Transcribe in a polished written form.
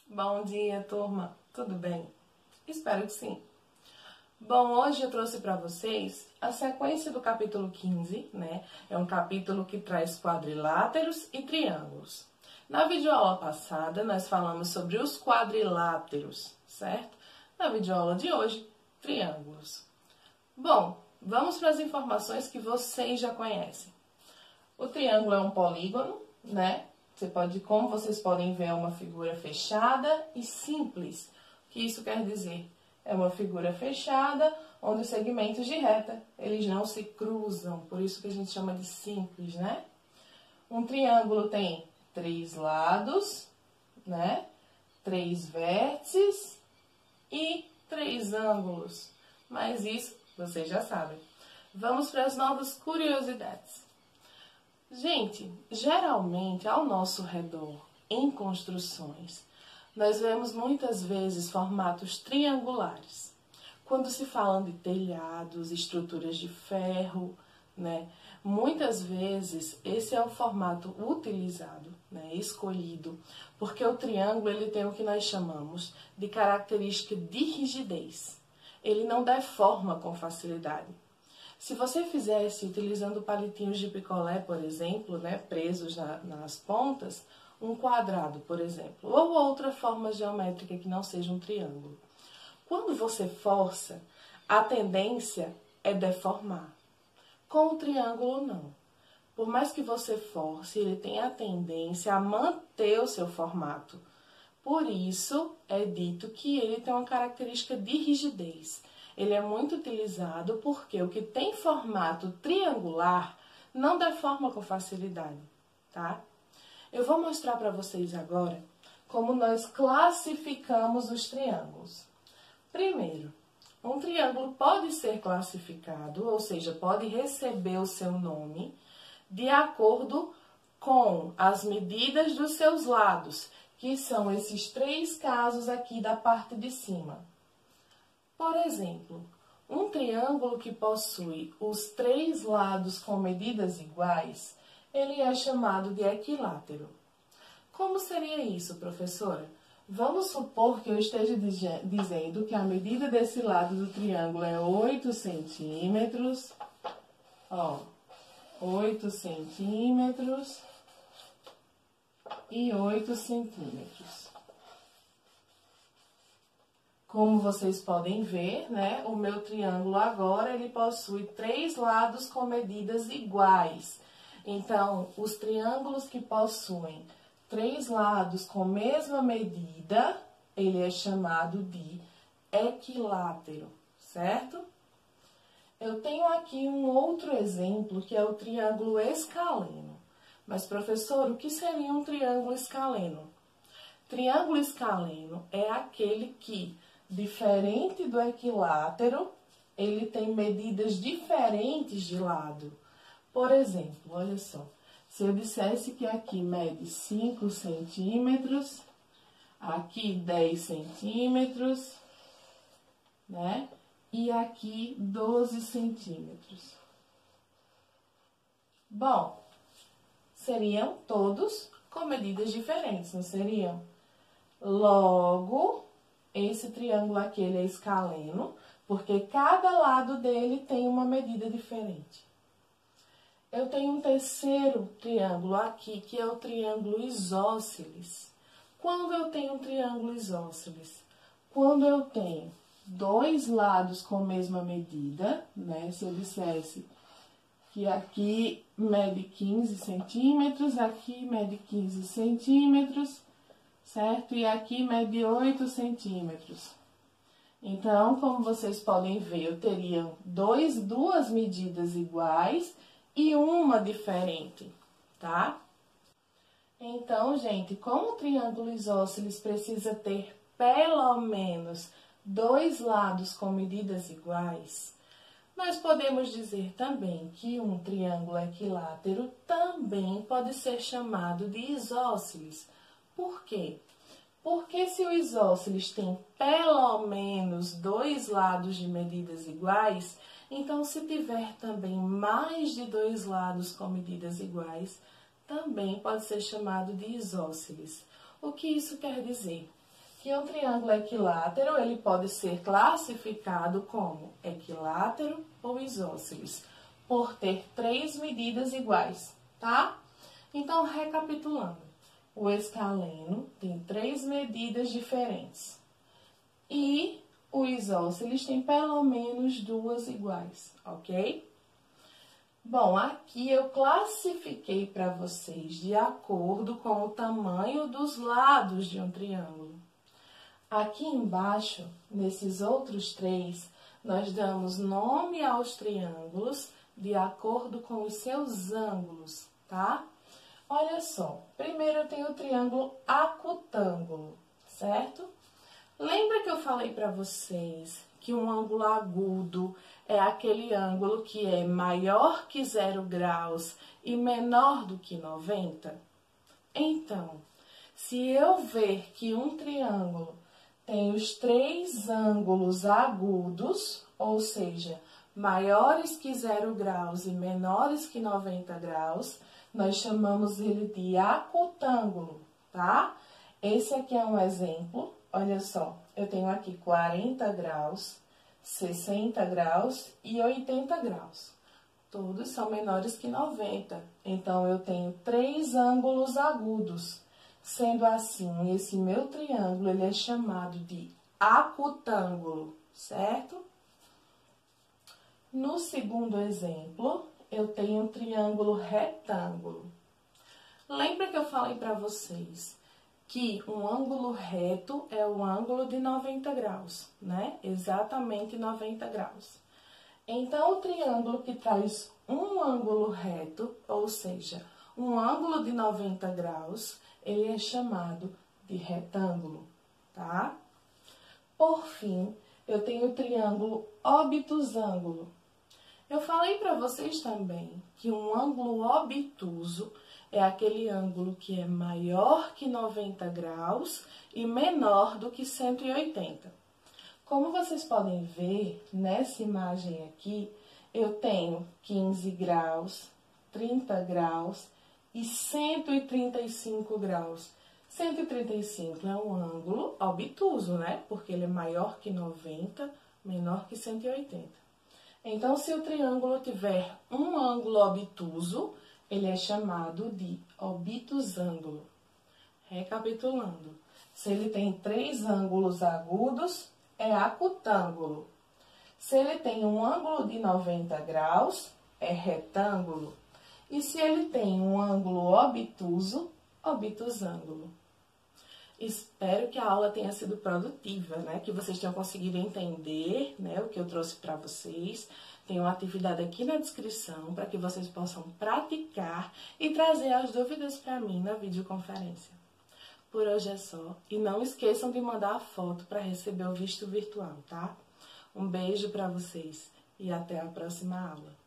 Bom dia, turma. Tudo bem? Espero que sim. Bom, hoje eu trouxe para vocês a sequência do capítulo 15, né? É um capítulo que traz quadriláteros e triângulos. Na videoaula passada, nós falamos sobre os quadriláteros, certo? Na videoaula de hoje, triângulos. Bom, vamos para as informações que vocês já conhecem. O triângulo é um polígono, né? Como vocês podem ver, é uma figura fechada e simples. O que isso quer dizer? É uma figura fechada, onde os segmentos de reta, eles não se cruzam, por isso que a gente chama de simples, né? Um triângulo tem 3 lados, né? 3 vértices e 3 ângulos. Mas isso vocês já sabem. Vamos para as novas curiosidades. Gente, geralmente ao nosso redor, em construções, nós vemos muitas vezes formatos triangulares. Quando se fala de telhados, estruturas de ferro, né? Muitas vezes esse é o formato utilizado, né? Escolhido, porque o triângulo ele tem o que nós chamamos de característica de rigidez. Ele não deforma com facilidade. Se você fizesse utilizando palitinhos de picolé, por exemplo, né, presos nas pontas, um quadrado, por exemplo, ou outra forma geométrica que não seja um triângulo. Quando você força, a tendência é deformar. Com o triângulo, não. Por mais que você force, ele tem a tendência a manter o seu formato. Por isso, é dito que ele tem uma característica de rigidez. Ele é muito utilizado porque o que tem formato triangular não deforma com facilidade, tá? Eu vou mostrar para vocês agora como nós classificamos os triângulos. Primeiro, um triângulo pode ser classificado, ou seja, pode receber o seu nome de acordo com as medidas dos seus lados, que são esses 3 casos aqui da parte de cima. Por exemplo, um triângulo que possui os 3 lados com medidas iguais, ele é chamado de equilátero. Como seria isso, professora? Vamos supor que eu esteja dizendo que a medida desse lado do triângulo é 8 centímetros, 8 centímetros e 8 centímetros. Como vocês podem ver, né, o meu triângulo agora, ele possui 3 lados com medidas iguais. Então, os triângulos que possuem 3 lados com mesma medida, ele é chamado de equilátero, certo? Eu tenho aqui um outro exemplo, que é o triângulo escaleno. Mas, professor, o que seria um triângulo escaleno? Triângulo escaleno é aquele que, diferente do equilátero, ele tem medidas diferentes de lado. Por exemplo, olha só, se eu dissesse que aqui mede 5 centímetros, aqui 10 centímetros, né? E aqui 12 centímetros. Bom, seriam todos com medidas diferentes, não seriam? Logo, esse triângulo aqui ele é escaleno, porque cada lado dele tem uma medida diferente. Eu tenho um terceiro triângulo aqui, que é o triângulo isósceles. Quando eu tenho um triângulo isósceles? Quando eu tenho 2 lados com a mesma medida, né? Se eu dissesse que aqui mede 15 centímetros, aqui mede 15 centímetros, certo? E aqui mede 8 centímetros. Então, como vocês podem ver, eu teria 2 medidas iguais e uma diferente, tá? Então, gente, como o triângulo isósceles precisa ter pelo menos 2 lados com medidas iguais, nós podemos dizer também que um triângulo equilátero também pode ser chamado de isósceles. Por quê? Porque se o isósceles tem pelo menos 2 lados de medidas iguais, então se tiver também mais de 2 lados com medidas iguais, também pode ser chamado de isósceles. O que isso quer dizer? que um triângulo equilátero, ele pode ser classificado como equilátero ou isósceles, por ter 3 medidas iguais, tá? Então, recapitulando, o escaleno tem 3 medidas diferentes e o isósceles tem pelo menos 2 iguais, ok? Bom, aqui eu classifiquei para vocês de acordo com o tamanho dos lados de um triângulo. Aqui embaixo, nesses outros 3, nós damos nome aos triângulos de acordo com os seus ângulos, tá? Olha só, primeiro eu tenho o triângulo acutângulo, certo? Lembra que eu falei para vocês que um ângulo agudo é aquele ângulo que é maior que 0 graus e menor do que 90? Então, se eu ver que um triângulo tem os 3 ângulos agudos, ou seja, maiores que 0 graus e menores que 90 graus, nós chamamos ele de acutângulo, tá? Esse aqui é um exemplo. Olha só, eu tenho aqui 40 graus, 60 graus e 80 graus. Todos são menores que 90. Então, eu tenho 3 ângulos agudos. Sendo assim, esse meu triângulo, ele é chamado de acutângulo, certo? No segundo exemplo, eu tenho um triângulo retângulo. Lembra que eu falei para vocês que um ângulo reto é o ângulo de 90 graus, né? Exatamente 90 graus. Então, o triângulo que traz um ângulo reto, ou seja, um ângulo de 90 graus, ele é chamado de retângulo, tá? Por fim, eu tenho o triângulo obtusângulo. Eu falei para vocês também que um ângulo obtuso é aquele ângulo que é maior que 90 graus e menor do que 180. Como vocês podem ver nessa imagem aqui, eu tenho 15 graus, 30 graus e 135 graus. 135 é um ângulo obtuso, né? Porque ele é maior que 90, menor que 180. Então, se o triângulo tiver um ângulo obtuso, ele é chamado de obtusângulo. Recapitulando, se ele tem 3 ângulos agudos, é acutângulo. Se ele tem um ângulo de 90 graus, é retângulo. E se ele tem um ângulo obtuso, obtusângulo. Espero que a aula tenha sido produtiva, né? Que vocês tenham conseguido entender, né, o que eu trouxe para vocês. Tem uma atividade aqui na descrição para que vocês possam praticar e trazer as dúvidas para mim na videoconferência. Por hoje é só. E não esqueçam de mandar a foto para receber o visto virtual, tá? Um beijo para vocês e até a próxima aula.